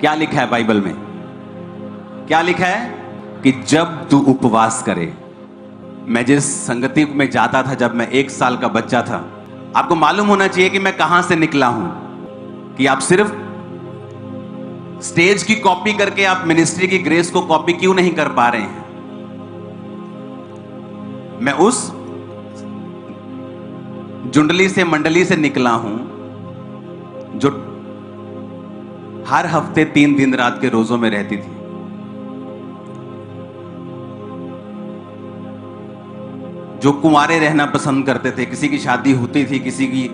क्या लिखा है बाइबल में? क्या लिखा है कि जब तू उपवास करे। मैं जिस संगति में जाता था जब मैं 1 साल का बच्चा था, आपको मालूम होना चाहिए कि मैं कहां से निकला हूं, कि आप सिर्फ स्टेज की कॉपी करके आप मिनिस्ट्री की ग्रेस को कॉपी क्यों नहीं कर पा रहे हैं। मैं उस जुंडली से मंडली से निकला हूं जो हर हफ्ते 3 दिन रात के रोजों में रहती थी। जो कुंवारे रहना पसंद करते थे, किसी की शादी होती थी, किसी की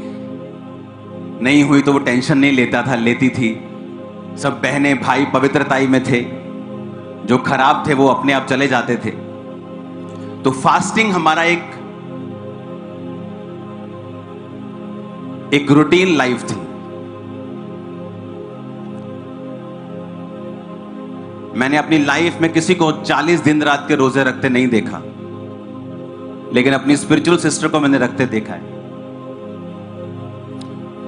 नहीं हुई तो वो टेंशन नहीं लेता था, लेती थी। सब बहनें भाई पवित्रताई में थे, जो खराब थे वो अपने आप चले जाते थे। तो फास्टिंग हमारा एक रूटीन लाइफ थी। मैंने अपनी लाइफ में किसी को 40 दिन रात के रोजे रखते नहीं देखा, लेकिन अपनी स्पिरिचुअल सिस्टर को मैंने रखते देखा है।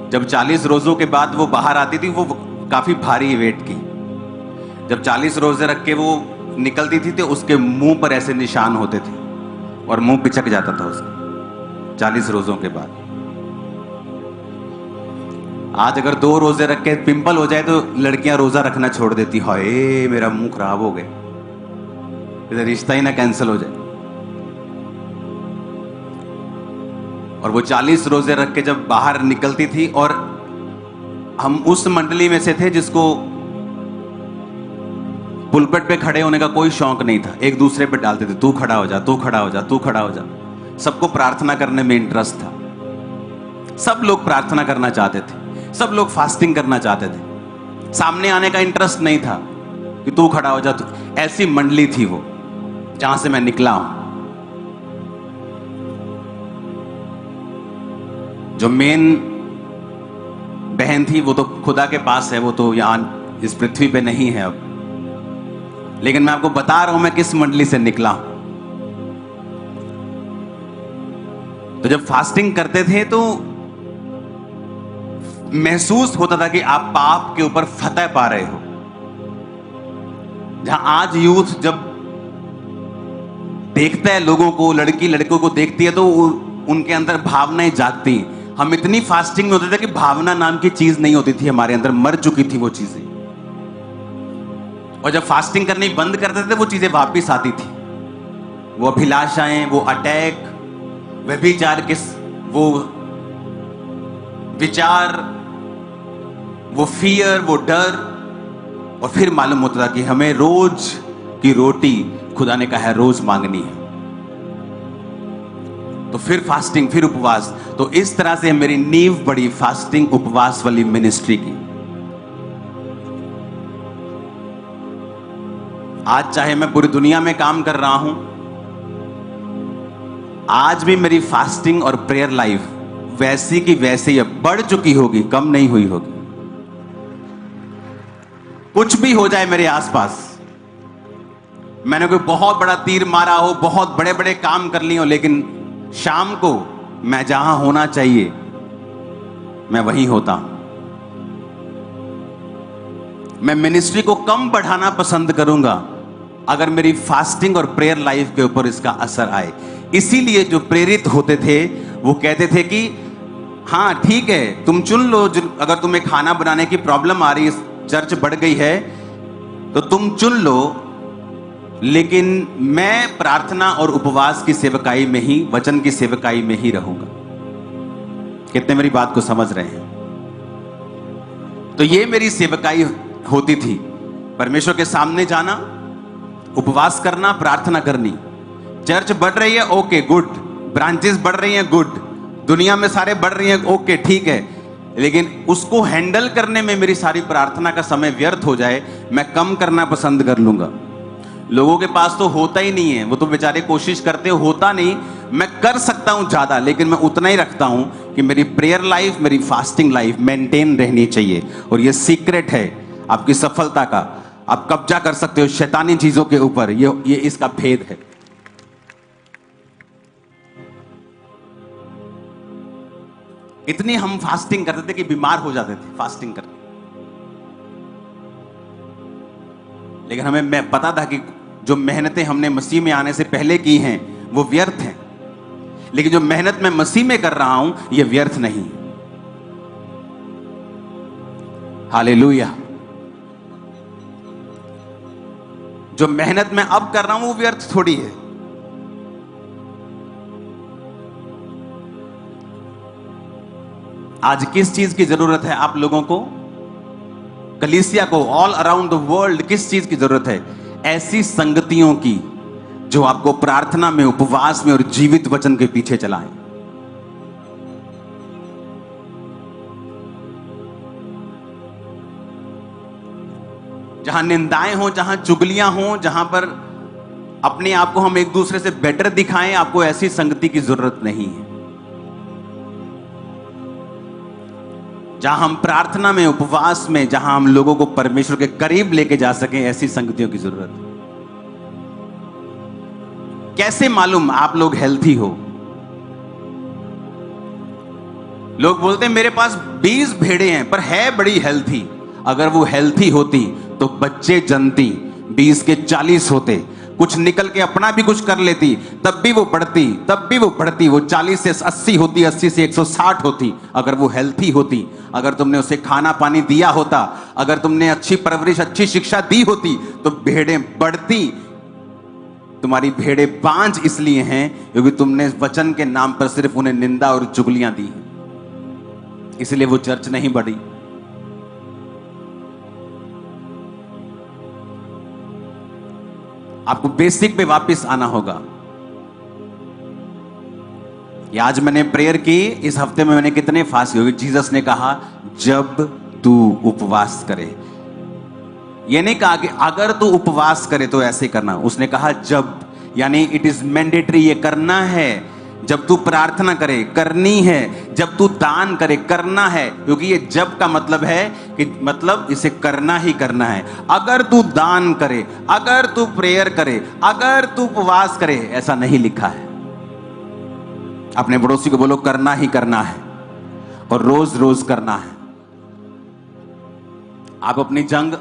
जब 40 रोजों के बाद वो बाहर आती थी, वो काफी भारी वेट की। जब 40 रोजे रख के वो निकलती थी तो उसके मुंह पर ऐसे निशान होते थे और मुंह पिचक जाता था उसका 40 रोजों के बाद। आज अगर 2 रोजे रख के पिंपल हो जाए तो लड़कियां रोजा रखना छोड़ देती, हाय मेरा मुंह खराब हो गया, इधर रिश्ता ही ना कैंसिल हो जाए। और वो 40 रोजे रख के जब बाहर निकलती थी, और हम उस मंडली में से थे जिसको पुलपट पे खड़े होने का कोई शौक नहीं था। एक दूसरे पे डालते थे, तू खड़ा हो जा, तू खड़ा हो जा, तू खड़ा हो जा। सबको प्रार्थना करने में इंटरेस्ट था। सब लोग प्रार्थना करना चाहते थे, सब लोग फास्टिंग करना चाहते थे। सामने आने का इंटरेस्ट नहीं था कि तू खड़ा हो जा। ऐसी मंडली थी वो जहां से मैं निकला हूं। जो मेन बहन थी वो तो खुदा के पास है, वो तो यहां इस पृथ्वी पे नहीं है अब। लेकिन मैं आपको बता रहा हूं मैं किस मंडली से निकला हूं। तो जब फास्टिंग करते थे तो महसूस होता था कि आप पाप के ऊपर फतह पा रहे हो। जहां आज यूथ जब देखता है लोगों को, लड़की लड़कों को देखती है, तो उनके अंदर भावनाएं जागती हैं। हम इतनी फास्टिंग में होते थे कि भावना नाम की चीज नहीं होती थी हमारे अंदर, मर चुकी थी वो चीजें। और जब फास्टिंग करनी बंद करते थे वो चीजें वापस आती थी। वो अभिलाषाएं, वो अटैक, व्यभिचार, वो विचार, वो फियर, वो डर। और फिर मालूम होता था कि हमें रोज की रोटी खुदा ने कहा है रोज मांगनी है। तो फिर फास्टिंग, फिर उपवास। तो इस तरह से मेरी नींव पड़ी फास्टिंग उपवास वाली मिनिस्ट्री की। आज चाहे मैं पूरी दुनिया में काम कर रहा हूं, आज भी मेरी फास्टिंग और प्रेयर लाइफ वैसी की वैसी है, बढ़ चुकी होगी, कम नहीं हुई होगी। कुछ भी हो जाए मेरे आसपास, मैंने कोई बहुत बड़ा तीर मारा हो, बहुत बड़े बड़े काम कर लिए हो, लेकिन शाम को मैं जहां होना चाहिए मैं वहीं होता हूं। मैं मिनिस्ट्री को कम बढ़ाना पसंद करूंगा अगर मेरी फास्टिंग और प्रेयर लाइफ के ऊपर इसका असर आए। इसीलिए जो प्रेरित होते थे वो कहते थे कि हाँ ठीक है, तुम चुन लो, अगर तुम्हें खाना बनाने की प्रॉब्लम आ रही है, चर्च बढ़ गई है तो तुम चुन लो, लेकिन मैं प्रार्थना और उपवास की सेवकाई में ही, वचन की सेवकाई में ही रहूंगा। कितने मेरी बात को समझ रहे हैं? तो ये मेरी सेवकाई होती थी। परमेश्वर के सामने जाना, उपवास करना, प्रार्थना करनी। चर्च बढ़ रही है, ओके गुड, ब्रांचेस बढ़ रही हैं, गुड, दुनिया में सारे बढ़ रही हैं, ओके ठीक है, लेकिन उसको हैंडल करने में मेरी सारी प्रार्थना का समय व्यर्थ हो जाए, मैं कम करना पसंद कर लूंगा। लोगों के पास तो होता ही नहीं है, वो तो बेचारे कोशिश करते हो, होता नहीं। मैं कर सकता हूं ज्यादा, लेकिन मैं उतना ही रखता हूं कि मेरी प्रेयर लाइफ, मेरी फास्टिंग लाइफ मेंटेन रहनी चाहिए। और ये सीक्रेट है आपकी सफलता का। आप कब्जा कर सकते हो शैतानी चीजों के ऊपर, ये इसका भेद है। इतनी हम फास्टिंग करते थे कि बीमार हो जाते थे फास्टिंग करके। लेकिन हमें पता था कि जो मेहनतें हमने मसीह में आने से पहले की हैं वो व्यर्थ हैं, लेकिन जो मेहनत मैं मसीह में कर रहा हूं ये व्यर्थ नहीं। हालेलुया। जो मेहनत मैं अब कर रहा हूं वो व्यर्थ थोड़ी है। आज किस चीज की जरूरत है आप लोगों को, कलीसिया को, ऑल अराउंड द वर्ल्ड किस चीज की जरूरत है? ऐसी संगतियों की जो आपको प्रार्थना में, उपवास में और जीवित वचन के पीछे चलाएं। जहां निंदाएं हो, जहां चुगलियां हो, जहां पर अपने आप को हम एक दूसरे से बेटर दिखाएं, आपको ऐसी संगति की जरूरत नहीं है। जहां हम प्रार्थना में, उपवास में, जहां हम लोगों को परमेश्वर के करीब लेके जा सकें, ऐसी संगतियों की जरूरत है। कैसे मालूम आप लोग हेल्थी हो? लोग बोलते हैं मेरे पास 20 भेड़े हैं पर है बड़ी हेल्थी। अगर वो हेल्थी होती तो बच्चे जनती 20 के 40 होते, कुछ निकल के अपना भी कुछ कर लेती, तब भी वो बढ़ती, वो 40 से 80 होती, 80 से 160 होती। अगर वो हेल्थी होती, अगर तुमने उसे खाना पानी दिया होता, अगर तुमने अच्छी परवरिश, अच्छी शिक्षा दी होती, तो भेड़ें बढ़ती। तुम्हारी भेड़ें बांझ इसलिए हैं क्योंकि तुमने वचन के नाम पर सिर्फ उन्हें निंदा और चुगलियां दी, इसलिए वो चर्च नहीं बढ़ी। आपको बेसिक पे वापस आना होगा। ये आज मैंने प्रेयर की, इस हफ्ते में मैंने कितने फास्ट किए? जीसस ने कहा जब तू उपवास करे। ये नहीं कहा कि अगर तू उपवास करे तो ऐसे करना, उसने कहा जब, यानी इट इज मैंडेटरी, ये करना है। जब तू प्रार्थना करे करनी है, जब तू दान करे करना है, क्योंकि ये जब का मतलब है कि मतलब इसे करना ही करना है। अगर तू दान करे, अगर तू प्रेयर करे, अगर तू उपवास करे, ऐसा नहीं लिखा है। अपने पड़ोसी को बोलो करना ही करना है और रोज रोज करना है। आप अपनी जंग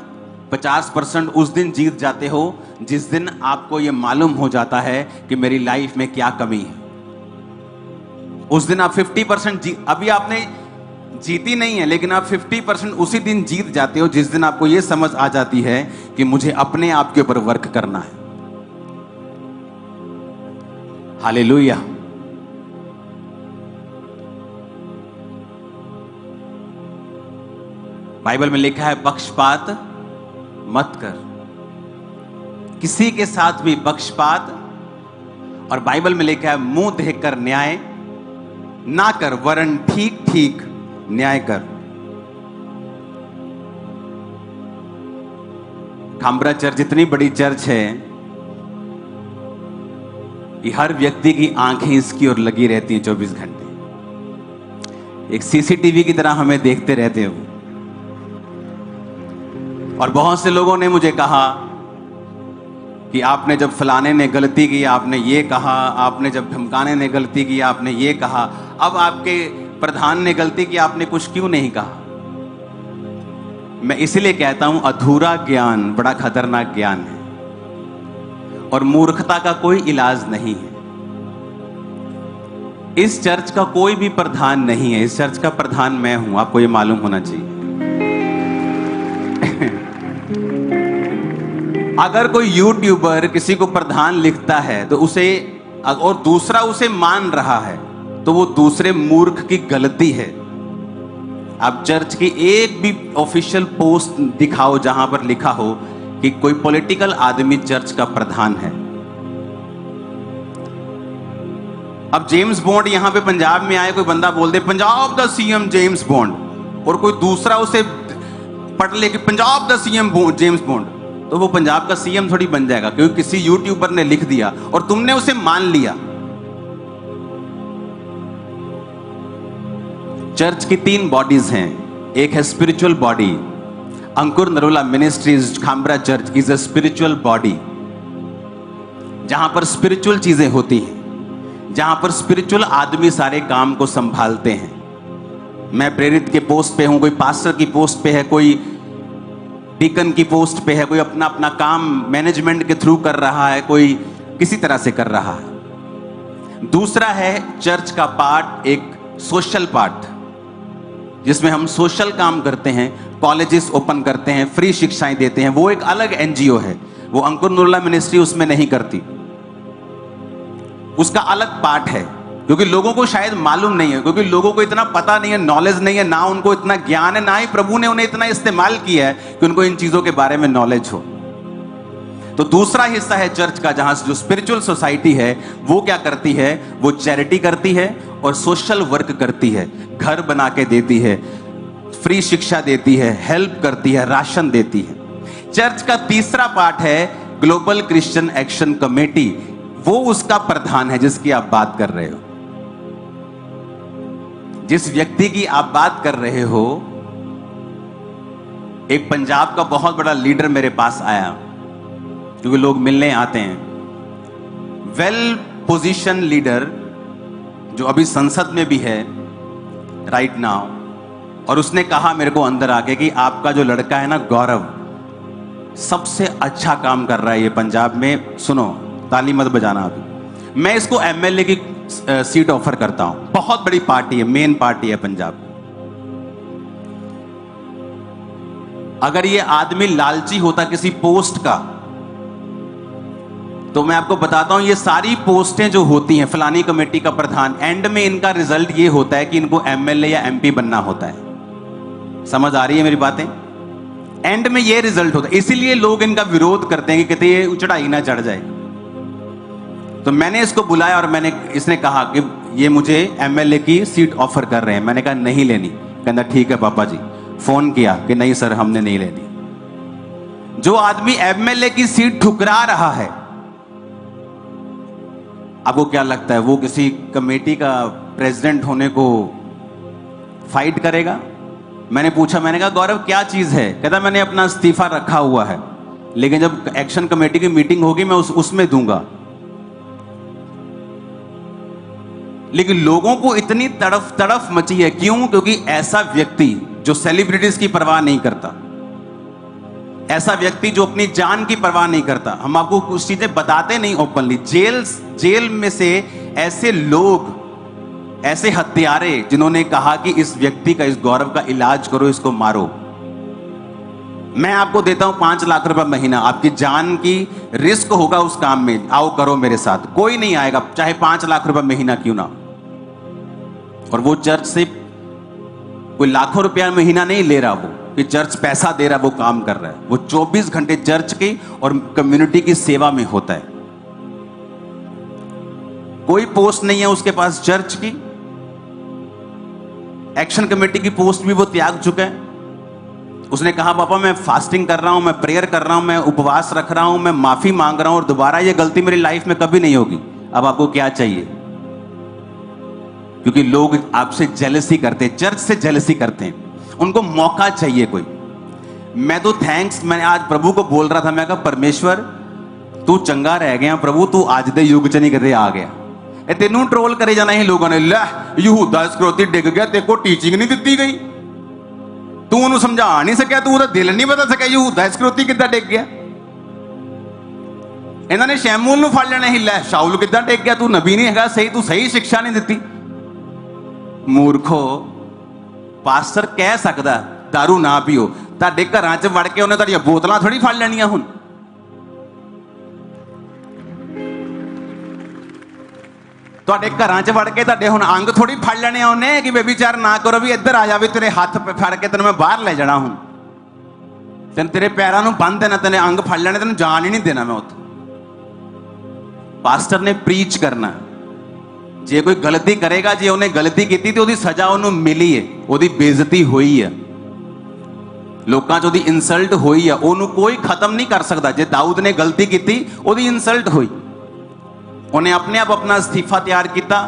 50% उस दिन जीत जाते हो जिस दिन आपको यह मालूम हो जाता है कि मेरी लाइफ में क्या कमी है। उस दिन आप 50% अभी आपने जीती नहीं है, लेकिन आप 50% उसी दिन जीत जाते हो जिस दिन आपको यह समझ आ जाती है कि मुझे अपने आप के ऊपर वर्क करना है। हालेलुया। बाइबल में लिखा है पक्षपात मत कर, किसी के साथ भी पक्षपात। और बाइबल में लिखा है मुंह देखकर न्याय ना कर, वरन ठीक ठीक न्याय कर। खामरा चर्च इतनी बड़ी चर्च है कि हर व्यक्ति की आंखें इसकी ओर लगी रहती हैं 24 घंटे। एक सीसीटीवी की तरह हमें देखते रहते हो। और बहुत से लोगों ने मुझे कहा कि आपने जब फलाने ने गलती की आपने ये कहा, आपने जब धमकाने ने गलती की आपने ये कहा, अब आपके प्रधान ने गलती की आपने कुछ क्यों नहीं कहा? मैं इसलिए कहता हूं अधूरा ज्ञान बड़ा खतरनाक ज्ञान है और मूर्खता का कोई इलाज नहीं है। इस चर्च का कोई भी प्रधान नहीं है, इस चर्च का प्रधान मैं हूं, आपको ये मालूम होना चाहिए। अगर कोई यूट्यूबर किसी को प्रधान लिखता है तो उसे, और दूसरा उसे मान रहा है, तो वो दूसरे मूर्ख की गलती है। आप चर्च की एक भी ऑफिशियल पोस्ट दिखाओ जहां पर लिखा हो कि कोई पॉलिटिकल आदमी चर्च का प्रधान है। अब जेम्स बॉन्ड यहां पे पंजाब में आए, कोई बंदा बोल दे पंजाब द सीएम जेम्स बॉन्ड, और कोई दूसरा उसे पढ़ ले कि पंजाब द सीएम जेम्स बॉन्ड, तो वो पंजाब का सीएम थोड़ी बन जाएगा क्योंकि किसी यूट्यूबर ने लिख दिया और तुमने उसे मान लिया। चर्च की 3 बॉडीज हैं। एक है spiritual body. Ankur Narola ministries Khamra church is a spiritual body, जहां पर स्पिरिचुअल चीजें होती हैं, जहां पर स्पिरिचुअल आदमी सारे काम को संभालते हैं। मैं प्रेरित के पोस्ट पे हूं, कोई पास्टर की पोस्ट पे है, कोई डीकन की पोस्ट पे है, कोई अपना अपना काम मैनेजमेंट के थ्रू कर रहा है, कोई किसी तरह से कर रहा है। दूसरा है चर्च का पार्ट, एक सोशल पार्ट, जिसमें हम सोशल काम करते हैं, कॉलेजेस ओपन करते हैं, फ्री शिक्षाएं देते हैं। वो एक अलग एनजीओ है, वो अंकुर नुरुल्लाह मिनिस्ट्री उसमें नहीं करती, उसका अलग पार्ट है। क्योंकि लोगों को शायद मालूम नहीं है, क्योंकि लोगों को इतना पता नहीं है, नॉलेज नहीं है, ना उनको इतना ज्ञान है, ना ही प्रभु ने उन्हें इतना इस्तेमाल किया है कि उनको इन चीजों के बारे में नॉलेज हो। तो दूसरा हिस्सा है चर्च का, जहां जो स्पिरिचुअल सोसाइटी है वो क्या करती है, वो चैरिटी करती है और सोशल वर्क करती है, घर बना के देती है, फ्री शिक्षा देती है, हेल्प करती है, राशन देती है। चर्च का तीसरा पार्ट है ग्लोबल क्रिश्चियन एक्शन कमेटी, वो उसका प्रधान है जिसकी आप बात कर रहे हो। जिस व्यक्ति की आप बात कर रहे हो, एक पंजाब का बहुत बड़ा लीडर मेरे पास आया, क्योंकि लोग मिलने आते हैं, वेल पोजीशन लीडर जो अभी संसद में भी है राइट नाउ, और उसने कहा मेरे को अंदर आके कि आपका जो लड़का है ना गौरव, सबसे अच्छा काम कर रहा है ये पंजाब में। सुनो, ताली मत बजाना अभी, मैं इसको एमएलए की सीट ऑफर करता हूं, बहुत बड़ी पार्टी है, मेन पार्टी है पंजाब। अगर ये आदमी लालची होता किसी पोस्ट का, तो मैं आपको बताता हूं, ये सारी पोस्टें जो होती हैं, फलानी कमेटी का प्रधान, एंड में इनका रिजल्ट ये होता है कि इनको एमएलए या एमपी बनना होता है। समझ आ रही है मेरी बातें? एंड में ये रिजल्ट होता है, इसीलिए लोग इनका विरोध करते हैं कि कहते ये चढ़ाई ना चढ़ जाए। तो मैंने इसको बुलाया और इसने कहा कि ये मुझे एमएलए की सीट ऑफर कर रहे हैं। मैंने कहा नहीं लेनी। कहना ठीक है पापा जी। फोन किया कि नहीं सर हमने नहीं लेनी। जो आदमी एमएलए की सीट ठुकरा रहा है, आपको क्या लगता है वो किसी कमेटी का प्रेसिडेंट होने को फाइट करेगा? मैंने पूछा, मैंने कहा गौरव क्या चीज है? कहता मैंने अपना इस्तीफा रखा हुआ है, लेकिन जब एक्शन कमेटी की मीटिंग होगी मैं उसमें दूंगा। लेकिन लोगों को इतनी तड़फ मची है, क्यों? क्योंकि ऐसा व्यक्ति जो सेलिब्रिटीज की परवाह नहीं करता, ऐसा व्यक्ति जो अपनी जान की परवाह नहीं करता, हम आपको कुछ चीजें बताते नहीं ओपनली, जेल में से ऐसे लोग, ऐसे हत्यारे जिन्होंने कहा कि इस व्यक्ति का, इस गौरव का इलाज करो, इसको मारो। मैं आपको देता हूं 5 लाख रुपए महीना, आपकी जान की रिस्क होगा उस काम में, आओ करो मेरे साथ। कोई नहीं आएगा, चाहे 5 लाख रुपए महीना क्यों ना। और वो चर्च से कोई लाखों रुपया महीना नहीं ले रहा, वो कि चर्च पैसा दे रहा, वो काम कर रहा है। वो 24 घंटे चर्च की और कम्युनिटी की सेवा में होता है। कोई पोस्ट नहीं है उसके पास चर्च की, एक्शन कमेटी की पोस्ट भी वो त्याग चुका है। उसने कहा पापा मैं फास्टिंग कर रहा हूं, मैं प्रेयर कर रहा हूं, मैं उपवास रख रहा हूं, मैं माफी मांग रहा हूं, और दोबारा ये गलती मेरी लाइफ में कभी नहीं होगी। अब आपको क्या चाहिए? क्योंकि लोग आपसे जेलसी करते हैं, चर्च से जेलसी करते हैं, उनको मौका चाहिए कोई। मैं तो मैंने आज प्रभु को बोल रहा था, मैं कहा परमेश्वर तू चंगा रह गया प्रभु, तू आज दे युग च नहीं करे आ गया। ए तेनू ट्रोल करे जाना ही लोगों ने, लै यहूदा इस्करियोती डिग गया, तेरे को टीचिंग नहीं दी गई, तू उन्हें समझा नहीं सकिया, तू उहदा दिल नहीं बता सकिया, यहूदा इस्करियोती किद्दां डिग गया। इन्होंने शैमूल नूं फड़ लेना ही, लै शाऊल किद्दां डिग गया, तू नबी नहीं हैगा, सही तू सही शिक्षा नहीं दी। मूर्खो, पास्टर कह सकदा दारू ना पीओ, तुहाडे घरां च वड़ के उन्हें तुहाडीआं बोतलां थोड़ी फड़ लैणीआं। हुण तुहाडे घरां च वड़ के तुहाडे हुण अंग थोड़ी फड़ लेने उन्हें कि बेबीचार ना करो, भी इधर आ जा, भी तेरे हाथ फड़ के तेन मैं बाहर ले जाना, हुण तेन तेरे पैरां नूं बंन देना, तेने अंग फड़ लेने, तेन जान ही नहीं देना मैं उत्थे। पास्टर ने प्रीच करना, जे कोई गलती करेगा, जे उन्हें गलती की तो उसकी सजा उन्होंने मिली है, उसकी बेइज्जती हुई है, लोगों च उसकी इंसल्ट हुई है, उन्होंने कोई खत्म नहीं कर सकता। जे दाऊद ने गलती की उसकी इंसल्ट हुई, उन्हें अपने आप अपना इस्तीफा तैयार किया।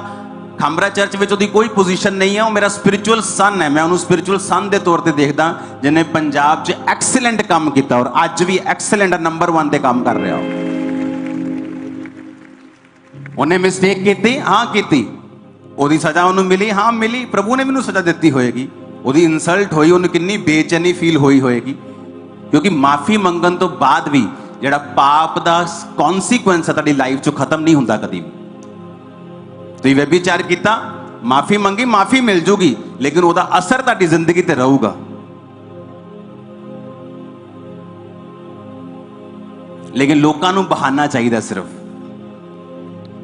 खांबरा चर्च में उसकी कोई पोजीशन नहीं है, वो मेरा स्पिरिचुअल सन है, मैं उन्होंने स्पिरिचुअल सन के तौर पर देखता, जिन्हें पंजाब च एक्सीलेंट काम किया और अज भी एक्सीलेंट नंबर 1 ते काम कर रहा हो। उन्हें मिस्टेक की, हाँ की, ओदी सजा उन्होंने मिली, हाँ मिली, प्रभु ने मैनू सजा दी होएगी, ओदी इंसल्ट हुई, उन्हें कितनी बेचैनी फील हुई होएगी। क्योंकि माफी मंगन तो बाद भी ਜਿਹੜਾ ਪਾਪ ਦਾ ਕੌਨਸੀਕੁਐਂਸ ਹੈ ਤੁਹਾਡੀ ਲਾਈਫ 'ਚੋਂ ਖਤਮ ਨਹੀਂ ਹੁੰਦਾ ਕਦੀ ਵੀ। ਤੁਸੀਂ ਵਿਚਾਰ ਕੀਤਾ, ਮਾਫੀ ਮੰਗੀ, ਮਾਫੀ ਮਿਲ ਜੂਗੀ, ਲੇਕਿਨ ਉਹਦਾ ਅਸਰ ਤੁਹਾਡੀ ਜ਼ਿੰਦਗੀ ਤੇ ਰਹੂਗਾ। लेकिन लोगों को बहाना चाहिए सिर्फ,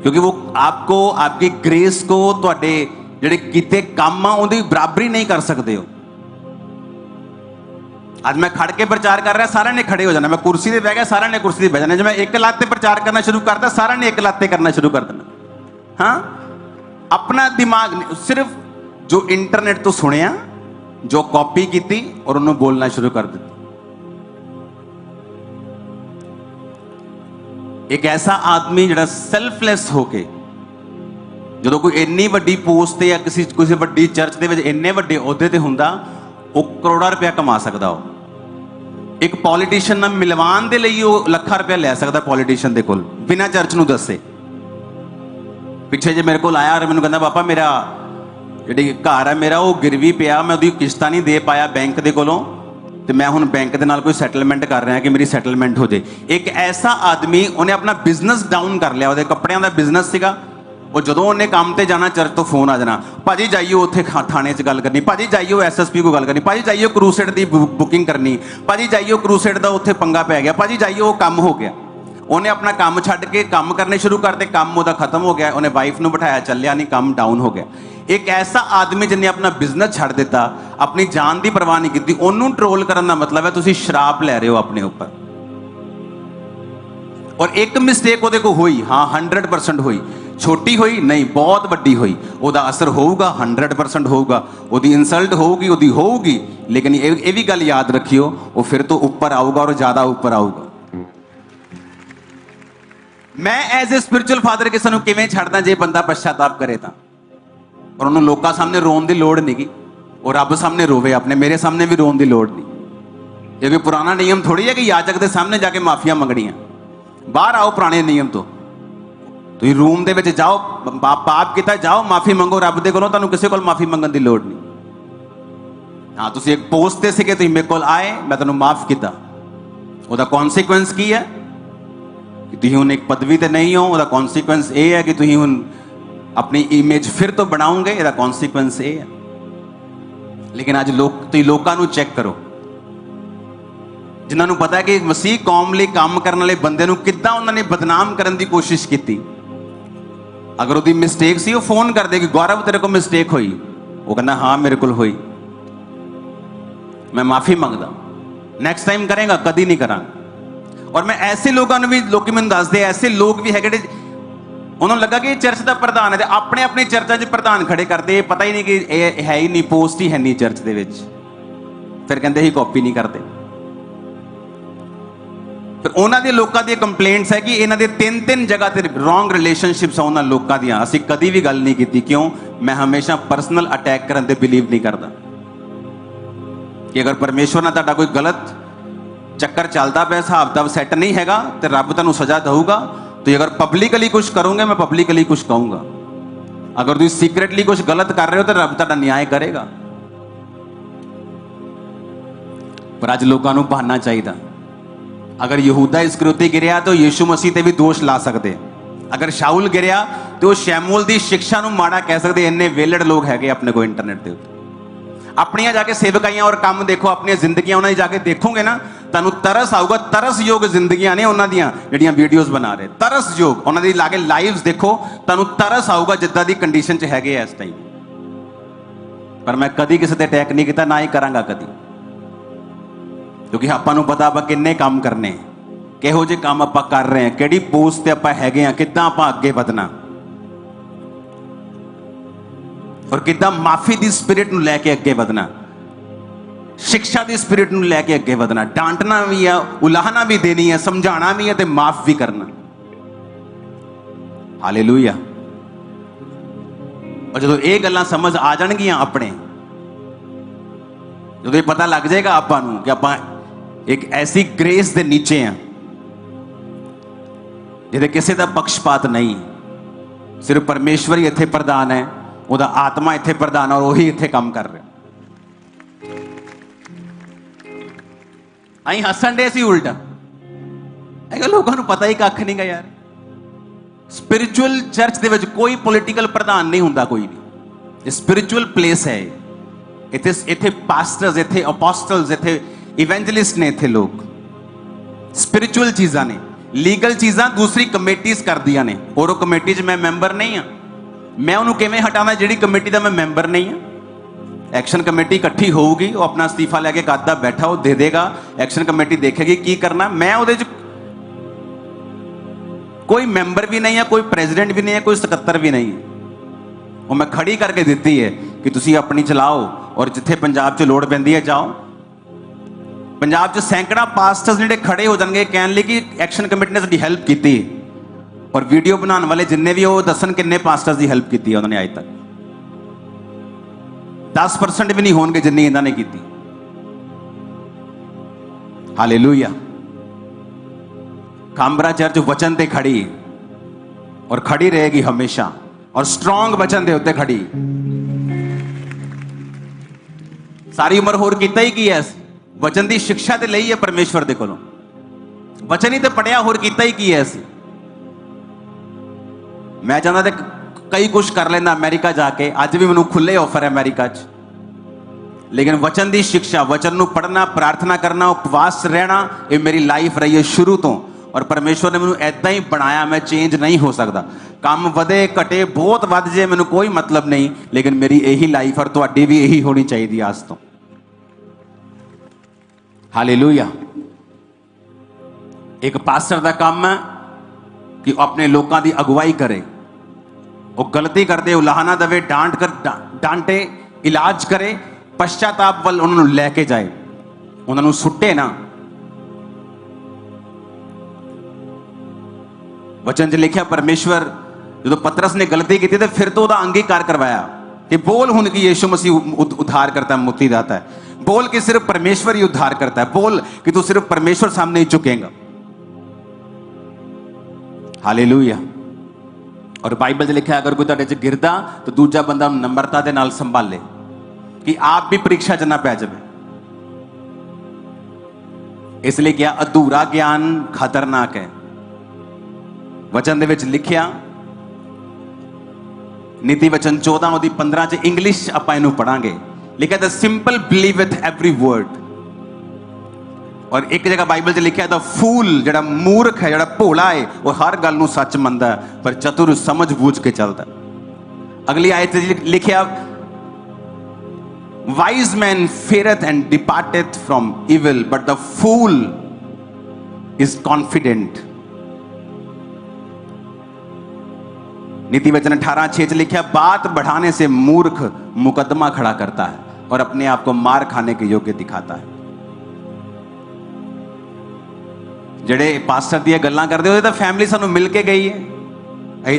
क्योंकि वो आपको आपकी ग्रेस को तुहाडे जिहड़े कीते काम उहदी बराबरी नहीं कर सकते हो। आज मैं खड़ के प्रचार कर रहा, सारे ने खड़े हो जाना, मैं कुर्सी ते बह गया, सारे ने कुर्सी ते बह जाना। जब मैं एक लाते प्रचार करना शुरू करता, सारे ने एक लाते करना शुरू कर देना। हाँ, अपना दिमाग सिर्फ जो इंटरनेट तो सुनिया, जो कॉपी की और उन्होंने बोलना शुरू कर दिया। एक ऐसा आदमी जिहड़ा सैल्फलैस होके जो कोई इन्नी वड्डी पोस्ट या किसी वड्डी चर्च दे विच इन्ने वड्डे अहुदे ते हुंदा, वो करोड़ा रुपया कमा सकदा हो। एक पॉलिटिशियन नाल मिलवान दे लई वो ਲੱਖਾਂ रुपया लै सकदा पॉलिटिशियन दे कोल बिना चर्च नूं दस्से। पिछे जे मेरे कोल आया और मैनूं कहंदा पापा मेरा जिहड़ी घर है मेरा वो गिरवी पिया, मैं उहदी किश्तां नहीं दे पाया बैंक दे कोलों, तो मैं हुण बैंक के नाल कोई सैटलमेंट कर रहा कि मेरी सैटलमेंट हो जाए। एक ऐसा आदमी, उन्हें अपना बिजनेस डाउन कर लिया, वो कपड़ियां का बिजनेस सीगा, और जो उन्हें काम ते जाना चर्च तो फोन आ जाना, भाजी जाइए उत्थे थाने च गल करनी, भाजी जाइए SSP को गल करनी, भाजी जाइए क्रूसेड की बुकिंग करनी, भाजी जाइए क्रूसेड का उत्थे पंगा पै गया, भाजी जाइए वो काम हो गया। उन्हें अपना काम छड्ड के काम करने शुरू करते, काम उहदा खत्म हो गया, उन्हें वाइफ नूं बिठाया, चलिया नहीं, काम डाउन हो गया। एक ऐसा आदमी जिन्हें अपना बिजनेस छड्ड दिता, अपनी जान की परवाह नहीं की, उन्होंने ट्रोल करने का मतलब है तुसीं शराब लै रहे हो अपने ऊपर। और एक मिस्टेक उहदे कोल होई, हाँ 100% हुई, छोटी हुई नहीं, बहुत वड्डी हुई, उहदा असर होगा 100% होगा, उहदी इंसल्ट होगी, लेकिन ये भी गल याद रखियो, वो फिर तो ऊपर आऊगा और ज्यादा ऊपर आऊगा। मैं एज ए स्पिरिचुअल फादर किसी को किवें छड्डदा जे बंदा पश्चाताप करे तां, और उन्होंने लोगों सामने रोन की लोड़ नहीं, और रब सामने रोवे, अपने मेरे सामने भी रोन की लोड़ नहीं, क्योंकि पुराना नियम थोड़ी है कि याजक के सामने जाके माफिया मंगनियां। बाहर आओ पुराने नियम तो तुम रूम दे जाओ, पाप किया जाओ, माफी मंगो रब दे कोलों, तुहानूं किसी कोल माफी मंगन की लोड़ नहीं। हाँ, तुसीं एक पोस्ट ते सीगे, तुसीं मेरे कोल आए, मैं तुहानूं माफ किया, उहदा कॉन्सीक्वेंस की है कि तुसीं हुण एक पदवी ते नहीं हो, उहदा कॉन्सीक्वेंस ये है कि तुसीं हुण अपनी इमेज फिर तो बनाओगे, इसका कॉन्सीक्वेंस ये है। लेकिन आज लोगों को चेक करो, जिन्होंने पता है कि मसीह कौम लिए काम करने वाले बंदे नूं किद्दां उन्होंने बदनाम करने की कोशिश की। अगर उसकी मिस्टेक सी, वो फोन कर दे कि गौरव तेरे को मिस्टेक हुई, वो कहना हाँ मेरे को हुई, मैं माफी मंगदा, नैक्सट टाइम करेगा, कदी नहीं करा। और मैं ऐसे लोगों भी, लोग मैंने दसदे, ऐसे लोग भी है उन्होंने लगा कि चर्च का प्रधान है, अपने अपने चर्चा च प्रधान खड़े करते, पता ही नहीं कि है ही नहीं, पोस्ट ही है नहीं चर्च के विच, फिर कहते ही कॉपी नहीं करते। फिर उन्होंने लोगों की कंप्लेंट्स है कि इन्होंने 3-3 जगह ते रॉन्ग रिलेशनशिप्स उन्होंने लोगों दी, असीं कदी भी गल नहीं की। क्यों? मैं हमेशा पर्सनल अटैक करने ते बिलीव नहीं करता कि अगर परमेश्वर ने तुहाडा कोई गलत चक्कर चलता पे, हिसाब किताब सैट नहीं हैगा, तो रब तुहानूं सज़ा देऊगा। तो अगर पब्लिकली कुछ करोगे, मैं पब्लिकली कुछ कहूंगा, अगर तुम सीक्रेटली कुछ गलत कर रहे हो तो रब तुहाडा न्याय करेगा। पर आज लोगों को बहाना चाहिए। अगर यहूदा इस्करियोती गिरिया तो यीशु मसीह ते भी दोष ला सकते, अगर शाउल गिरिया तो शैमूल की शिक्षा नूं माड़ा कह सकते। इन्ने वेलड़ लोग है अपने को इंटरनेट के उत्ते, अपनियां जाके सेवकाइयां और काम देखो, अपनी जिंदगियां उन्होंने जाके देखोगे ना, तुहानूं तरस आऊगा। तरस योग जिंदगियां ने उन्हां दियां जिहड़ियां वीडियोज़ बना रहे, तरस योग उन्हां दी लागे लाइव्स देखो, तुहानूं तरस आऊगा जिद्दां दी कंडीशन च हैगे इस टाइम। पर मैं कदी किसी ते अटैक नहीं किया, ना ही करांगा कदी, क्योंकि आपां नूं पता आपां किन्ने काम करने, किहो जिहे काम आपां कर रहे हैं, किहड़ी पोस्ट ते आपां हैगे आ, किद्दां आपां अगे वधना, और किद्दां माफी दी स्पिरिट नूं लैके अगे वधना, शिक्षा की स्पिरिट नूं लैके अगे वधना। डांटना भी है, उलाहना भी देनी है, समझाना भी है, तो माफ भी करना। हालेलुया। और जो ये गल्लां समझ आ जाणगियां अपने, जो पता लग जाएगा आपां नूं कि आपां एक ऐसी ग्रेस के नीचे हैं जिहदे किसी का पक्षपात नहीं, सिर्फ परमेश्वर ही इत्थे प्रधान है, उहदा आत्मा इत्थे प्रधान है, और वही इत्थे काम कर रहे। ਅਸੀਂ ਹੱਸਣ ਦੇ ਸੀ ਉਲਟਾ। ਇਹ ਲੋਕਾਂ ਨੂੰ ਪਤਾ ਹੀ ਕੱਖ ਨਹੀਂ ਗਾ ਯਾਰ। ਸਪਿਰਿਚੁਅਲ ਚਰਚ ਦੇ ਵਿੱਚ ਕੋਈ ਪੋਲੀਟੀਕਲ ਪ੍ਰਧਾਨ ਨਹੀਂ ਹੁੰਦਾ, ਕੋਈ ਵੀ। ਇਹ ਸਪਿਰਿਚੁਅਲ ਪਲੇਸ ਹੈ। ਇੱਥੇ ਪਾਸਟਰਸ, ਇੱਥੇ ਅਪੋਸਟਲਸ, ਇੱਥੇ ਇਵੈਂਜਲਿਸਟ ਨੇ, ਇੱਥੇ ਲੋਕ। ਸਪਿਰਿਚੁਅਲ ਚੀਜ਼ਾਂ ਨੇ, ਲੀਗਲ ਚੀਜ਼ਾਂ ਦੂਸਰੀ ਕਮੇਟੀਜ਼ ਕਰਦੀਆਂ ਨੇ, ਔਰ ਉਹ ਕਮੇਟੀ 'ਚ ਮੈਂ ਮੈਂਬਰ ਨਹੀਂ ਹਾਂ। ਮੈਂ ਉਹਨੂੰ ਕਿਵੇਂ ਹਟਾਵਾਂ ਜਿਹੜੀ ਕਮੇਟੀ ਦਾ ਮੈਂ ਮੈਂਬਰ ਨਹੀਂ ਹਾਂ? ਐਕਸ਼ਨ ਕਮੇਟੀ ਇਕੱਠੀ ਹੋਊਗੀ, ਉਹ ਆਪਣਾ ਅਸਤੀਫਾ ਲੈ ਕੇ ਕਾਦਾ ਬੈਠਾ, ਉਹ ਦੇ ਦੇਗਾ। ਐਕਸ਼ਨ ਕਮੇਟੀ ਦੇਖੇਗੀ ਕੀ ਕਰਨਾ। ਮੈਂ ਉਹਦੇ 'ਚ ਕੋਈ ਮੈਂਬਰ ਵੀ ਨਹੀਂ ਹੈ, ਕੋਈ ਪ੍ਰੈਜ਼ੀਡੈਂਟ ਵੀ ਨਹੀਂ ਹੈ, ਕੋਈ ਸਕੱਤਰ ਵੀ ਨਹੀਂ ਹੈ। ਉਹ ਮੈਂ ਖੜੀ ਕਰਕੇ ਦਿੱਤੀ ਹੈ ਕਿ ਤੁਸੀਂ ਆਪਣੀ ਚਲਾਓ, ਔਰ ਜਿੱਥੇ ਪੰਜਾਬ 'ਚ ਲੋੜ ਪੈਂਦੀ ਹੈ ਜਾਓ। ਪੰਜਾਬ 'ਚ ਸੈਂਕੜਾ ਪਾਸਟਰਸ ਜਿਹੜੇ ਖੜੇ ਹੋ ਜਾਣਗੇ ਕਹਿਣ ਲਈ ਕਿ ਐਕਸ਼ਨ ਕਮੇਟੀ ਨੇ ਸਾਡੀ ਹੈਲਪ ਕੀਤੀ, ਔਰ ਵੀਡੀਓ ਬਣਾਉਣ ਵਾਲੇ ਜਿੰਨੇ ਵੀ, ਉਹ ਦੱਸਣ ਕਿੰਨੇ ਪਾਸਟਰਸ ਦੀ ਹੈਲਪ ਕੀਤੀ ਹੈ ਉਹਨਾਂ ਨੇ ਅੱਜ ਤੱਕ। 10% ਵੀ ਨਹੀਂ ਹੋਣਗੇ ਜਿੰਨੀ ਇਹਨਾਂ ਨੇ ਕੀਤੀ। ਹਾਲੇਲੂਇਆ। ਕਾਂਬਰਾ ਚਰਚ ਵਚਨ ਤੇ ਖੜੀ, ਔਰ ਖੜੀ ਰਹੇਗੀ ਹਮੇਸ਼ਾ, ਔਰ ਸਟਰੋਂਗ ਵਚਨ ਦੇ ਉੱਤੇ ਖੜੀ। ਸਾਰੀ ਉਮਰ ਹੋਰ ਕੀਤਾ ਹੀ ਕੀ ਹੈ? ਵਚਨ ਦੀ ਸਿੱਖਿਆ ਤੇ ਲਈ ਹੈ ਪਰਮੇਸ਼ਵਰ ਦੇ ਕੋਲੋਂ। ਵਚਨ ਹੀ ਤੇ ਪੜਿਆ, ਹੋਰ ਕੀਤਾ ਹੀ ਕੀ ਹੈ ਅਸੀਂ? ਮੈਂ ਚਾਹੁੰਦਾ ਤੇ ਕਈ ਕੁਝ ਕਰ ਲੈਂਦਾ ਅਮਰੀਕਾ ਜਾ ਕੇ, ਅੱਜ ਵੀ ਮੈਨੂੰ ਖੁੱਲੇ ਆਫਰ ਹੈ ਅਮਰੀਕਾ 'ਚ। ਲੇਕਿਨ ਵਚਨ ਦੀ ਸਿੱਖਿਆ, ਵਚਨ ਨੂੰ ਪੜ੍ਹਨਾ, ਪ੍ਰਾਰਥਨਾ ਕਰਨਾ, ਉਪਵਾਸ ਰਹਿਣਾ, ਇਹ ਮੇਰੀ ਲਾਈਫ ਰਹੀ ਹੈ ਸ਼ੁਰੂ ਤੋਂ। ਔਰ ਪਰਮੇਸ਼ਵਰ ਨੇ ਮੈਨੂੰ ਐਦਾਂ ਹੀ ਬਣਾਇਆ, ਮੈਂ ਚੇਂਜ ਨਹੀਂ ਹੋ ਸਕਦਾ। ਕੰਮ ਵਧੇ ਘਟੇ, ਬਹੁਤ ਵੱਧ ਜੇ, ਮੈਨੂੰ ਕੋਈ ਮਤਲਬ ਨਹੀਂ, ਲੇਕਿਨ ਮੇਰੀ ਇਹੀ ਲਾਈਫ, ਔਰ ਤੁਹਾਡੀ ਵੀ ਇਹੀ ਹੋਣੀ ਚਾਹੀਦੀ ਅੱਜ ਤੋਂ। ਹਾਲੇਲੂਇਆ। ਇੱਕ ਪਾਸਟਰ ਦਾ ਕੰਮ ਹੈ ਕਿ ਉਹ ਆਪਣੇ ਲੋਕਾਂ ਦੀ ਅਗਵਾਈ ਕਰੇ। ਉਹ ਗਲਤੀ ਕਰਦੇ ਉਲਾਹਨਾ ਦੇਵੇ, ਡਾਂਟੇ, ਇਲਾਜ ਕਰੇ, ਪਛਤਾਤਾਪ ਵੱਲ ਉਹਨਾਂ ਨੂੰ ਲੈ ਕੇ ਜਾਏ, ਉਹਨਾਂ ਨੂੰ ਸੁੱਟੇ ਨਾ। ਵਚਨ 'ਚ ਲਿਖਿਆ ਪਰਮੇਸ਼ਵਰ ਜਦੋਂ ਪਤਰਸ ਨੇ ਗਲਤੀ ਕੀਤੀ ਤੇ ਫਿਰ ਤੋਂ ਉਹਦਾ ਅੰਗੀਕਾਰ ਕਰਵਾਇਆ कि बोल हुन कि यीशु मसीह उद्धार करता है, मुक्ति दाता है। बोल कि सिर्फ परमेश्वर ही उद्धार करता है। बोल कि तू सिर्फ परमेश्वर सामने ही झुकेगा। हालेलुया। और बाइबल 'ਚ लिखा अगर कोई तुहाडे 'ਚ गिरदा तो दूजा बंदा नम्रता दे नाल संभाले कि आप भी परीक्षा 'ਚ ना पै जावे। इसलिए क्या अधूरा ज्ञान खतरनाक है। वचन दे विच लिखिया नीति वचन 14 ਉਹਦੀ 15 'ਚ इंग्लिश ਆਪਾਂ ਇਹਨੂੰ पढ़ांगे। लिखा the simple believe with every word. और एक जगह बाइबल 'ਚ लिखा द फूल ਜਿਹੜਾ मूर्ख है, ਜਿਹੜਾ भोला है, वो हर गल ਨੂੰ सच ਮੰਨਦਾ है पर चतुर समझ बूझ के चलता। अगली आयत 'ਚ लिखिया wise man feareth and departeth from evil but the fool is confident। नीति वचन 18:6 लिखा बात बढ़ाने से मूर्ख मुकदमा खड़ा करता है और अपने आप को मार खाने के योग्य दिखाता है। ਜਿਹੜੇ ਪਾਸਟਰ ਦੀਆਂ ਗੱਲਾਂ ਕਰਦੇ ਉਹਦੇ ਤਾਂ ਫੈਮਿਲੀ ਸਾਨੂੰ ਮਿਲ ਕੇ ਗਈ ਹੈ।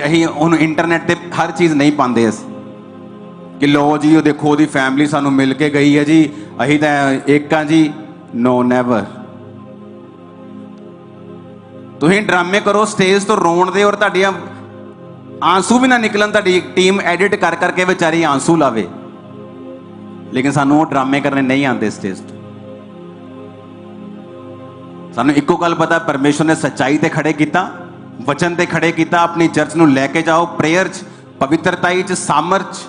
ਅਸੀਂ ਉਹਨੂੰ ਇੰਟਰਨੈਟ ਤੇ ਹਰ ਚੀਜ਼ ਨਹੀਂ ਪਾਉਂਦੇ ਅਸੀਂ ਕਿ ਲੋ ਜੀ ਉਹ ਦੇਖੋ ਉਹਦੀ ਫੈਮਿਲੀ ਸਾਨੂੰ ਮਿਲ ਕੇ ਗਈ ਹੈ ਜੀ, ਅਸੀਂ ਤਾਂ ਇੱਕ ਆ ਜੀ। No never. ਤੁਸੀਂ ਡਰਾਮੇ ਕਰੋ ਸਟੇਜ ਤੋਂ ਰੋਣ ਦੇ ਔਰ ਤੁਹਾਡੀਆਂ ਆਂਸੂ ਵੀ ਨਾ ਨਿਕਲਣ, ਤੁਹਾਡੀ ਟੀਮ ਐਡਿਟ ਕਰ ਕਰਕੇ ਵਿਚਾਰੀ ਆਂਸੂ ਲਾਵੇ, ਲੇਕਿਨ ਸਾਨੂੰ ਉਹ ਡਰਾਮੇ ਕਰਨੇ ਨਹੀਂ ਆਉਂਦੇ ਸਟੇਜ ਤੋਂ। ਸਾਨੂੰ ਇੱਕੋ ਗੱਲ ਪਤਾ ਪਰਮੇਸ਼ਵਰ ਨੇ ਸੱਚਾਈ ਤੇ ਖੜੇ ਕੀਤਾ, ਵਚਨ ਤੇ ਖੜੇ ਕੀਤਾ। ਆਪਣੀ ਚਰਚ ਨੂੰ ਲੈ ਕੇ ਜਾਓ ਪ੍ਰੇਅਰ 'ਚ, ਪਵਿੱਤਰਤਾਈ 'ਚ, ਸਾਮਰਥ 'ਚ।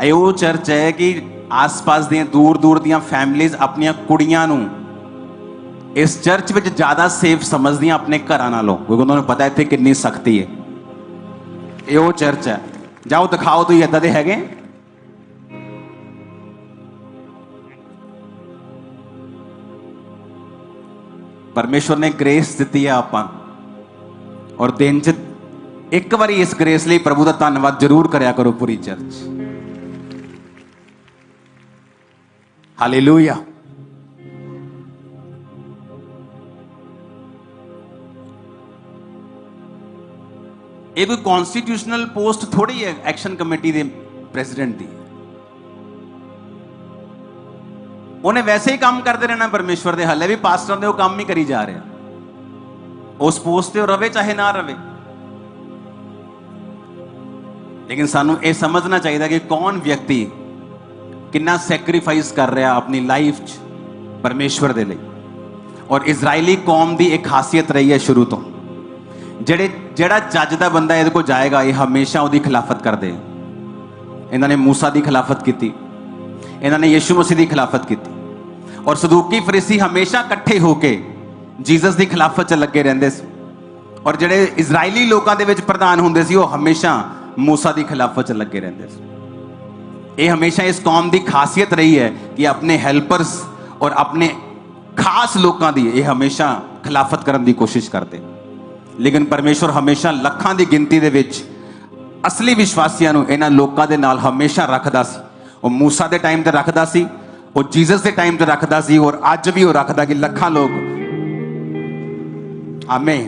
ਇਹ ਉਹ ਚਰਚ ਹੈ ਕਿ ਆਸ-ਪਾਸ ਦੀਆਂ ਦੂਰ ਦੂਰ ਦੀਆਂ ਫੈਮਲੀਜ਼ ਆਪਣੀਆਂ ਕੁੜੀਆਂ ਨੂੰ ਇਸ ਚਰਚ ਵਿੱਚ ਜ਼ਿਆਦਾ ਸੇਫ ਸਮਝਦੀਆਂ ਆਪਣੇ ਘਰਾਂ ਨਾਲੋਂ, ਕਿਉਂਕਿ ਉਹਨਾਂ ਨੂੰ ਪਤਾ ਇੱਥੇ ਕਿੰਨੀ ਸਖਤੀ ਹੈ। ਇਹ ਉਹ ਚਰਚ ਹੈ। ਜਾਓ ਦਿਖਾਓ ਤੁਸੀਂ ਏਦਾਂ ਦੇ ਹੈਗੇ। परमेश्वर ने ग्रेस दी है आपां, और दिन च एक बारी इस ग्रेस लिए प्रभु का धन्यवाद जरूर करया करो पूरी चर्च। हालेलुया। ये कोई कॉन्स्टिट्यूशनल पोस्ट थोड़ी है एक्शन कमेटी के प्रेसिडेंट की। उन्हें वैसे ही काम करते रहना परमेश्वर दे, हले भी पास्टर दे वो काम ही करी जा रहा। उस पोस्ट ते रवे चाहे ना रवे, लेकिन सानू ये समझना चाहिए कि कौन व्यक्ति कितना सैक्रीफाइस कर रहा अपनी लाइफ च परमेश्वर दे लई। और इजरायली कौम की एक खासियत रही है शुरू तो, ਜਿਹੜਾ जज का बंदा ये को जाएगा ये हमेशा उसकी खिलाफत करते हैं। इन्होंने मूसा की खिलाफत की, इन्होंने यीशु मसीह की खिलाफत की, और सदूकी फरीसी हमेशा इकट्ठे होके जीसस की खिलाफत च लगे रहंदे सी। और ਜਿਹੜੇ इजरायली लोगों के विच प्रधान होंदे सी वो हमेशा मूसा की खिलाफत च लगे रहंदे सी। ये हमेशा इस कौम की खासियत रही है कि अपने हेल्पर्स और अपने खास लोगों की ये हमेशा खिलाफत करने की कोशिश करते। लेकिन परमेश्वर हमेशा लखां की गिनती दे विच असली विश्वासियों को इन्हां लोकां दे नाल हमेशा रखदा सी। वो मूसा के टाइम ते रखदा सी, वो जीसस के टाइम ते रखदा सी, और अज भी वो रखदा कि लखां लोग। आमीन।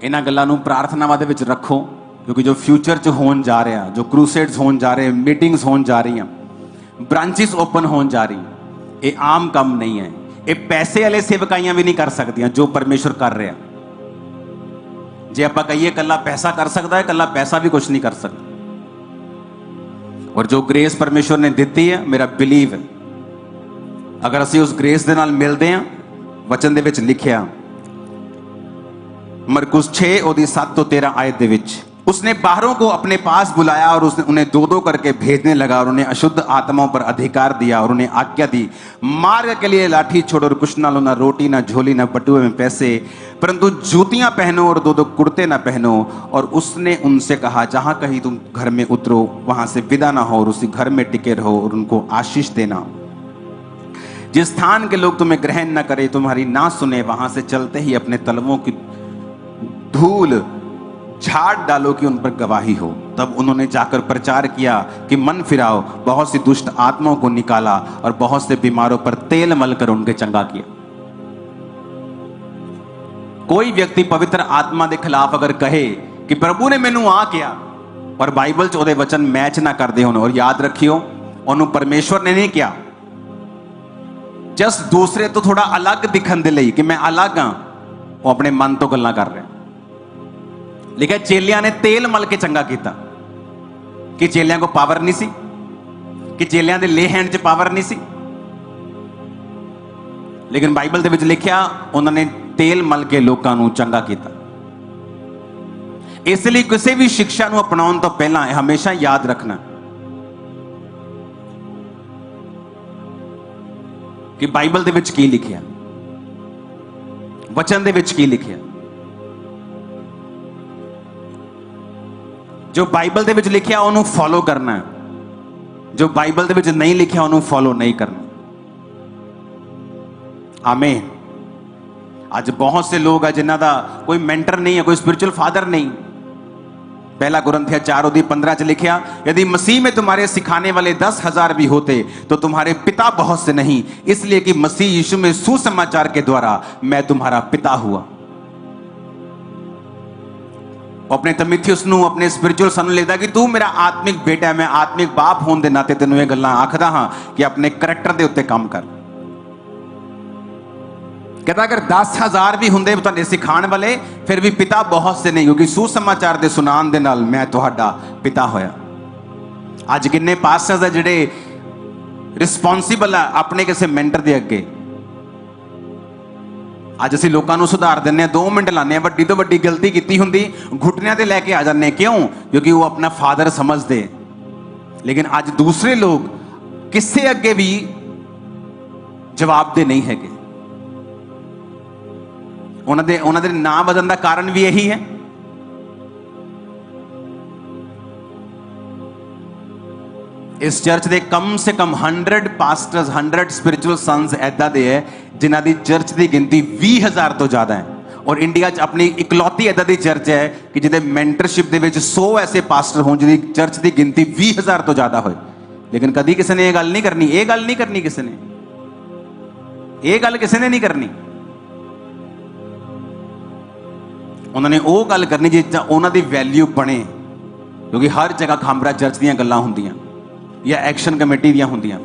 इन्हां गल्लां नूं प्रार्थनावां दे विच रखो, क्योंकि जो फ्यूचर च होण जा रहा, जो क्रूसेड्स होण जा रहे, मीटिंग्स होण जा रही, ब्रांचिस ओपन होण जा रही, ये आम काम नहीं है। ये पैसे वाले सेवकाइयां भी नहीं कर सकदियां जो परमेश्वर कर रहा। जे आपां कहिए कल्ला पैसा कर सकता है, कल्ला पैसा भी कुछ नहीं कर सकता। और जो ग्रेस परमेश्वर ने दी है, मेरा बिलीव है अगर असीं उस ग्रेस दे नाल मिलदे हां, वचन दे विच लिखिया मरकुस 6 ओदी 7 तो 13 आयत दे विच, उसने बाहरों को अपने पास बुलाया और उसने उन्हें दो दो करके भेजने लगा और उन्हें अशुद्ध आत्माओं पर अधिकार दिया और उन्हें आज्ञा दी, मार्ग के लिए लाठी छोड़ो और कुछ ना लो, ना रोटी ना झोली ना बटुए में पैसे, परंतु जूतियां पहनो और दो दो कुर्ते ना पहनो। और उसने उनसे कहा, जहां कहीं तुम घर में उतरो वहां से विदा ना हो और उसी घर में टिके रहो और उनको आशीष देना। जिस स्थान के लोग तुम्हें ग्रहण न करे, तुम्हारी ना सुने, वहां से चलते ही अपने तलवों की धूल झाड़ डालो कि उन पर गवाही हो। तब उन्होंने जाकर प्रचार किया कि मन फिराओ, बहुत सी दुष्ट आत्माओं को निकाला और बहुत से बीमारों पर तेल मलकर उनके चंगा किया। कोई व्यक्ति पवित्र आत्मा के खिलाफ अगर कहे कि प्रभु ने मैनू आ किया और बाइबल च उहदे वचन मैच ना करते हो, और याद रखियो उन्होंने परमेश्वर ने नहीं किया, जस्ट दूसरे तो थोड़ा अलग दिखण दे लई कि मैं अलग हाँ, वो अपने मन तो गल्लां कर रहे। लिखा चेलियां ने तेल मल के चंगा किया, कि चेलियां को पावर नहीं सी, कि चेलियां दे ले हैंड च पावर नहीं सी, लेकिन बाइबल दे विच लिखिया उन्होंने तेल मल के लोगों को चंगा किया। इसलिए किसी भी शिक्षा को अपनाने तो पहला हमेशा याद रखना कि बाइबल दे विच की लिखिया, वचन दे विच की लिखिया। जो बाइबल दे विच लिखिया उन्होंने फॉलो करना है, जो बाइबल दे विच नहीं लिखिया उन्होंने फॉलो नहीं करना। आमीन। आज बहुत से लोग है जिन्हों का कोई मेंटर नहीं है, कोई स्पिरिचुअल फादर नहीं। पहला कुरिन्थियों 4:15 च लिखिया, यदि मसीह में तुम्हारे सिखाने वाले 10,000 भी होते तो तुम्हारे पिता बहुत से नहीं, इसलिए कि मसीह यीशु में सुसमाचार के द्वारा मैं तुम्हारा पिता हुआ। अपने तिमुथियुस नूं अपने स्पिरिचुअल सन लेदा कि तू मेरा आत्मिक बेटा है, मैं आत्मिक बाप होने के नाते तेनों ये गल्लां आखदा हां कि अपने करैक्टर के उत्ते काम कर। कहता अगर 10,000 भी होंदे तुहाडे सिखाण वाले, फिर भी पिता बहुत से नहीं, क्योंकि सुसमाचार दे सुनाण दे नाल मैं तुहाडा पिता होया। अज किन्ने पास्टर्स है जिहड़े रिस्पोंसिबल है अपने किसी मेंटर दे अगे। अज असीं लोकां नूं सुधार दिंदे हां, 2 मिनट लाने, वड्डी तो वड्डी गलती कीती हुंदी घुटनियां ते लैके आ जाने। क्यों? क्योंकि वो अपना फादर समझते। लेकिन अज दूसरे लोग किसी अगे भी जवाब दे नहीं है। उन्हां दे नाम बदलण दा कारण भी यही है। इस चर्च के कम से कम 100 पास्टर्स, 100 स्पिरिचुअल सन्स ऐदा दे है जिन्हां दी चर्च की गिनती 20,000 तो ज़्यादा है। और इंडिया च अपनी इकलौती ऐदा दी चर्च है कि जिहदे मेंटरशिप दे विच 100 ऐसे पास्टर हों जिहदी चर्च की गिनती 20,000 तो ज़्यादा होए। लेकिन कभी किसी ने यह गल नहीं करनी, ये गल नहीं करनी, किसी ने ये गल किसी ने नहीं करनी। उन्होंने वो गल करनी जिस उन्होंने वैल्यू बने, क्योंकि हर जगह खांबरा चर्च दी गल्लां होंदियां या एक्शन कमेटी दियां होंदियां।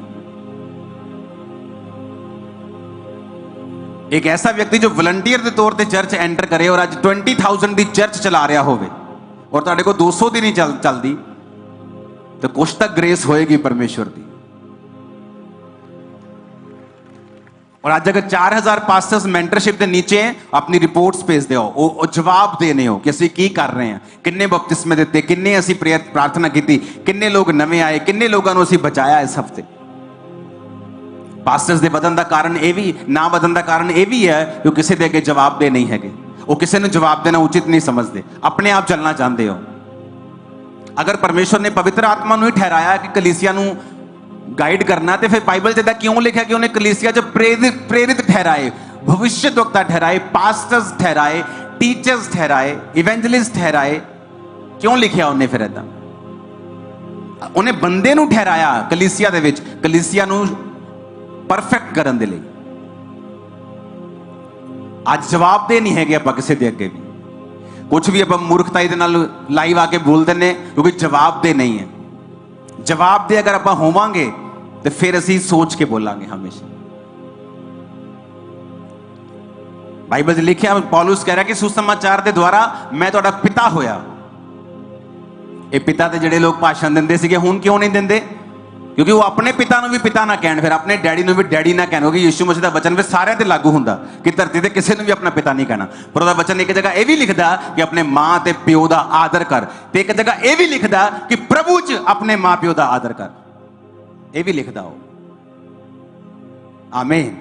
एक ऐसा व्यक्ति जो वलंटियर के तौर पर चर्च एंटर करे और आज 20,000 की चर्च चला रहा हो और तुहाडे को 200 दी नहीं चलती, तो कुछ तक ग्रेस होएगी परमेश्वर की। और आज अगर 4000 पास्टर्स मेंटरशिप के नीचे अपनी रिपोर्ट्स भेज दो, वो जवाब देने हो कि असं की कर रहे हैं, किन्ने बपतिस्मे दिते, किन्ने असी प्रेयर प्रार्थना की, किन्ने लोग नवे आए, किन्ने लोगों को असी बचाया इस हफ्ते। पास्टर्स के बदन का कारण यह भी ना बदन का कारण यह भी है कि किसी के अगे जवाब दे नहीं है, वो किसी ने जवाब देना उचित नहीं समझते, अपने आप चलना चाहते हो। अगर परमेश्वर ने पवित्र आत्मा को ही ठहराया कि कलीसिया नू गाइड करना, तो फिर बाइबल च क्यों लिखा कि उन्हें कलीसिया च प्रेरित ठहराए, भविष्यवक्ता ठहराए, पास्टर्स ठहराए, टीचर्स ठहराए, इवेंजलिस्ट ठहराए? क्यों लिखा उन्हें? फिर ऐसा उन्हें बंदे नू ठहराया कलीसिया दे विच, कलीसिया नू परफेक्ट करन दे लई। आज जवाब दे नहीं है आप किसी के अगे भी, कुछ भी आप मूर्खताई दे नाल लाइव आके बोल देने, क्योंकि जवाब दे नहीं है। जवाब दे अगर आप होवांगे तो फिर असी सोच के बोलांगे हमेशा। बाइबल में लिखा, पौलुस कह रहा कि सुसमाचार के द्वारा मैं तुहाडा पिता होया। ये पिता के जिहड़े लोग भाषण देंदे सीगे, हुण क्यों नहीं देंदे? क्योंकि वो अपने पिता भी पिता ना कहन, फिर अपने डैडी भी डैडी ना कहन, क्योंकि यीशु मसीह का वचन फिर सारे ते लागू हुंदा कि धरती ते किसी ने भी अपना पिता नहीं कहना। पर उसदा वचन एक जगह यह भी लिखदा कि अपने मां ते प्यो का आदर कर, ते एक जगह यह भी लिखदा कि प्रभु च अपने मां प्यो का आदर कर, यह भी लिखदा हो। आमीन।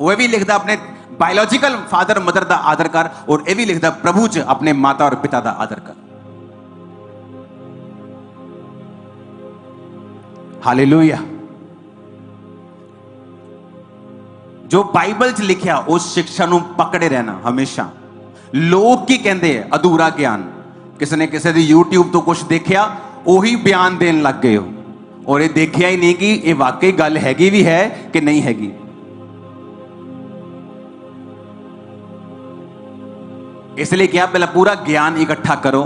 वो भी लिखदा अपने बायोलॉजिकल फादर मदर का आदर कर, और यह भी लिखदा प्रभु च अपने माता और पिता का आदर कर। हालेलुया। जो बाइबल च लिखा उस शिक्षा नू पकड़े रहना हमेशा। लोग की कहते हैं अधूरा ज्ञान, किसी ने किसी यूट्यूब तो कुछ देखा उही बयान देन लग गए हो, और ये देखा ही नहीं कि ये वाकई गल हैगी भी है कि नहीं हैगी। इसलिए क्या पहला पूरा ज्ञान इकट्ठा करो,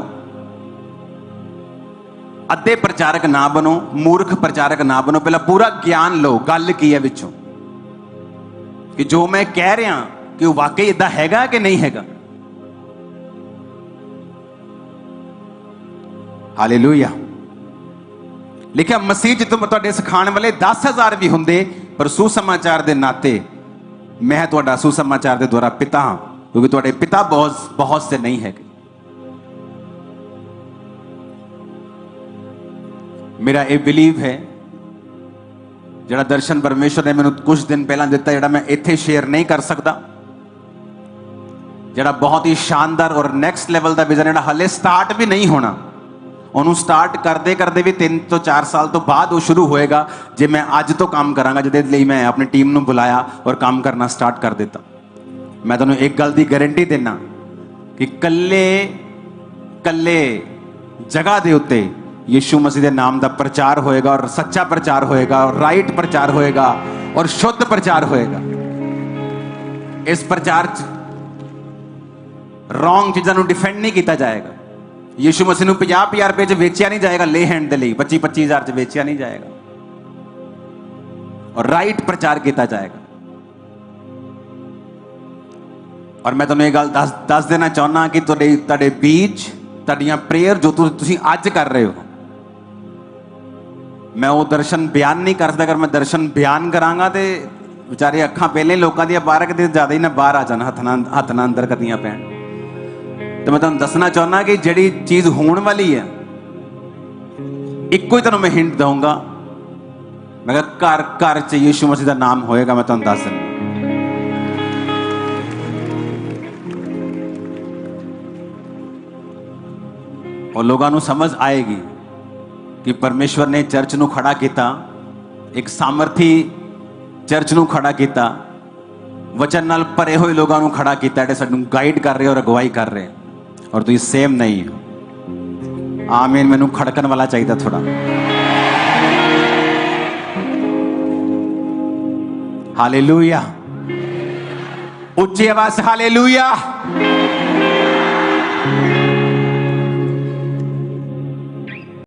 अद्धे प्रचारक ना बनो, मूर्ख प्रचारक ना बनो, पहला पूरा ज्ञान लो गल की है विचों, कि जो मैं कह रहा कि वो वाकई इदा हैगा कि नहीं हैगा। हालेलुया। लिखा मसीह च तुहाडे सिखाने वाले 10,000 भी हुंदे, पर सुसमाचार के नाते मैं तुहाडा सुसमाचार के द्वारा पिता हाँ, क्योंकि तुहाडे पिता बहुत से नहीं है। मेरा ये बिलीव है, जिहड़ा दर्शन परमेश्वर ने मैंने कुछ दिन पहला दिता, जिहड़ा मैं इत्थे शेयर नहीं कर सकता, जिहड़ा बहुत ही शानदार और नैक्सट लैवल का विजन, जिहड़ा हाले स्टार्ट भी नहीं होना, उन्होंने स्टार्ट करते करते भी 3 तो 4 साल तो बाद वो शुरू होएगा, जे मैं अज तो काम करांगा, जिहदे लई मैं अपनी टीम नूं बुलाया और काम करना स्टार्ट कर दिता। मैं तुहानूं एक गल की गारंटी देना कि कल्ले जगह के उत्ते यीशु मसीह के नाम का प्रचार होएगा, और सच्चा प्रचार होएगा, और राइट प्रचार होएगा, और शुद्ध प्रचार होएगा। इस प्रचार रॉन्ग चीज़ों को डिफेंड नहीं किया जाएगा। यीशु मसीह को 50,000 रुपए च बेचिया नहीं जाएगा, ले हैंड के लिए 25,000 च बेचिया नहीं जाएगा, और राइट प्रचार किया जाएगा। और मैं तुम्हें गल दस देना चाहना कि तुहाडे बीच तुहाडियां प्रेयर जो तुसीं अज कर रहे हो, मैं वो दर्शन बयान नहीं कर सकता। अगर मैं दर्शन बयान करांगा तो बेचारे अखां पहले लोगों दी 12 दिन ज़्यादा ही ना बाहर आ जाना, हथ ना अंदर करनियां पैण। तो मैं तुहानूं दसना चाहना कि जिहड़ी चीज़ होने वाली है, इक्को ही तुहानूं मैं हिंट दूंगा, मैं घर घर च यीशु मसीह का नाम होएगा। मैं तुहानूं दस दिंदा, और लोगों को समझ आएगी कि परमेश्वर ने चर्च नूं खड़ा किया, एक सामर्थी चर्च नूं खड़ा किया, वचन नाल भरे हुए लोगों को खड़ा किया, जिहड़े सानूं गाइड कर रहे और अगवाई कर रहे, और तुसीं सेम नहीं हो। आमीन। मैनूं खड़कन वाला चाहिए थोड़ा। हालेलुया। उच्ची आवाज हालेलुया।